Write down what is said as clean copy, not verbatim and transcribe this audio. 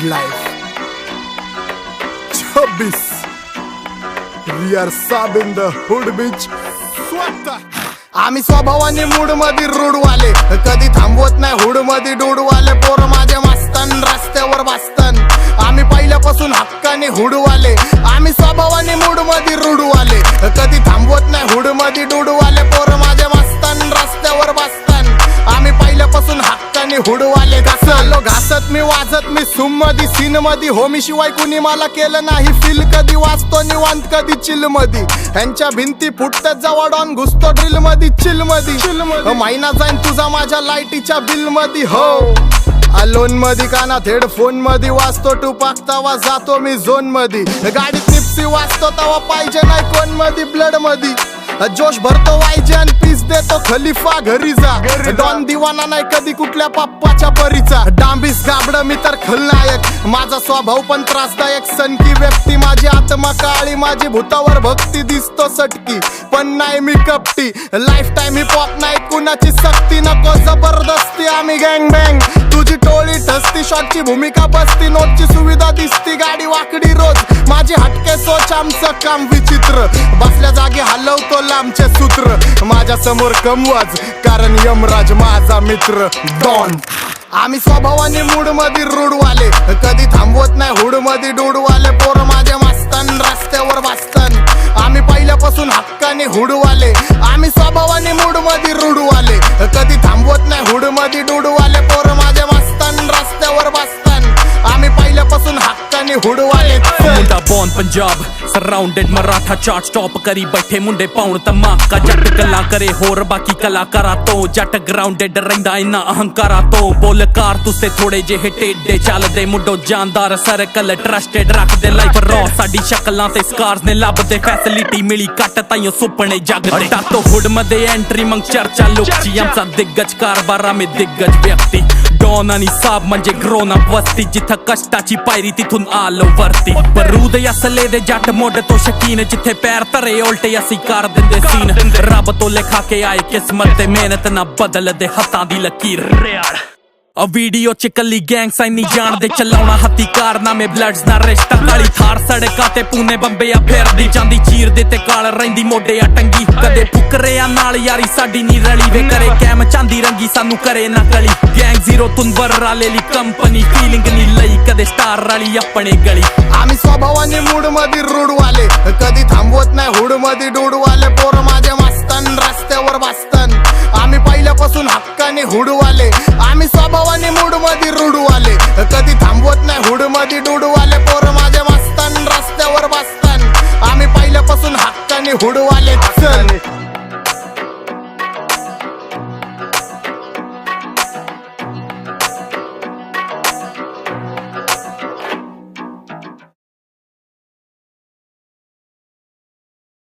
life. 26 We are sub in the hood bitch. आम्ही स्वभावाने mood मध्ये रूडवाले, कधी थांबवत नाही हुड मध्ये डूडवाले. पोर माझे मस्तन रस्त्यावर बसतन, आम्ही पहिल्यापासून हक्काने हुडवाले. आम्ही स्वभावाने मूड मध्ये रूडवाले, कधी थांबवत नाही हुड मध्ये डूडवाले. पोर माझे मस्तन रस्त्यावर बसतन, आम्ही पहिल्यापासून हक्काने हुडवाले. घासलो घासत मी वाजत मी सूम मध्ये सीन मध्ये. होमी शिवाय कुणी मला केलं नाही फील. कधी वाचतो निवांत कधी चिल मध्ये. ह्यांच्या भिंती फुटतात जवळ ऑन घुसतो ड्रिल मध्ये चिल मध्ये. महिना जाईन तुझा माझ्या लाईटीच्या बिल मध्ये. हो अलोन मध्ये कानात हेडफोन मध्ये वाचतो टुपाक तवा जातो मी झोन मध्ये. गाडीत निप्सी वाचतो तवा पाहिजे नाही कोण मध्ये ब्लड मध्ये. जोश भरतो वायजे आणि पीस देतो खलिफा घरी जा. डॉन दिवाना नाही कधी कुठल्या पप्पाच्या परीचा. डांबीस गाबड मी तर खलनायक, माझा स्वभाव पण त्रासदायक. सनकी व्यक्ती माझी आत्मा काळी, माझी भूतावर भक्ती दिसतो सटकी पण नाही मी कपटी. लाईफ टाइम हिप हॉप नाही कुणाची सक्ती, नको जबरदस्ती आम्ही गँग बँग. तुझी टोळी ठसती शॉटची भूमिका बसती, नोटची सुविधा दिसती गाडी वाकडी रोज. माझी हटके सोच आमचं काम विचित्र, बसल्या जागी हलवतो लांबचे सूत्र. माझ्या समोर कमवाज कारण यमराज माझा मित्र डॉन. आम्ही स्वभावाने मूड मध्ये रूडवाले, कधी थांबवत नाही हुड मध्ये डूडवाले. पोर माझे मस्तन रस्त्यावर बसतन, आम्ही पहिल्यापासून हक्काने हुडवाले. आम्ही स्वभावाने मूड मध्ये रूडवाले, कधी थांबवत नाही हुड मध्ये डूडवाले. पोर माझे मस्तन रस्त्यावर बसतन, आम्ही पहिल्यापासून हक्काने हुडवाले. मुंडा बॉन पंजाब सराउंडेड मराठा चार्ट स्टॉप करी बैठे मुंडे पाउण धमाका. जट गल्ला करे होर बाकी कलाकारा तो, जट ग्राउंडेड रहिंदा इन्ना अहंकारा तो. बोलकार तुसे थोड़े जेहे टेढ़े चलदे, मुंडो जानदार सर्कल ट्रस्टेड रखदे. लाइफ रॉ साडी शक्लां ते स्कार्स ने लभदे, फैसिलिटी मिली कट ताइयों सुपने जगदे. टातो हुड मध्ये एंट्री मग चर्चा लोकची, आमचा दिग्गज कारभार आम्ही दिग्गज व्यक्ती. डॉन आणि साब म्हणजे ग्रोन अप वस्ती, जिथं कष्टाची पायरी तिथून आलो वरती. बरूद असले दे जट मोड तो शकीन, जिथे पैर तरे उल्टे असी कर दिंदे सीन. रब तो लिखा के आए किस्मत ते मेहनत ना बदल दे हत्थां दी लकीर. आ वीडियो च कली गैंग साइन नहीं जान दे चलाउणा हत्ती कारनामे ब्लड्स ना रिश्ता. काली थार सड़का ते पूने बंबे आ फेरदी जांदी, चीर दे ते काल रहिंदी मोढे आ टंगी. कदे फुकरे आ नाल यारी साडी नी रली वे, करे कैम चांदी रंगी सानू करे ना गली. गैंग जीरो तुंबर रालेली कंपनी, फीलिंग नी लई कदे स्टार रली अपने गली. आम्ही स्वभावाने मूड मध्ये रूडवाले, कधी थांबवत नाही हुड मध्ये डूडवाले. पोर माझे मस्तन रस्त्यावर बसतन, आम्ही पहिल्यापासून हक्काने हुडवाले. आम्ही स्वभावाने मूड मध्ये रूडवाले, कधी थांबवत नाही हुड मध्ये डूडवाले. पोर माझे मस्तन रस्त्यावर बसतन, आम्ही पहिल्यापासून हक्काने हुडवाले. चल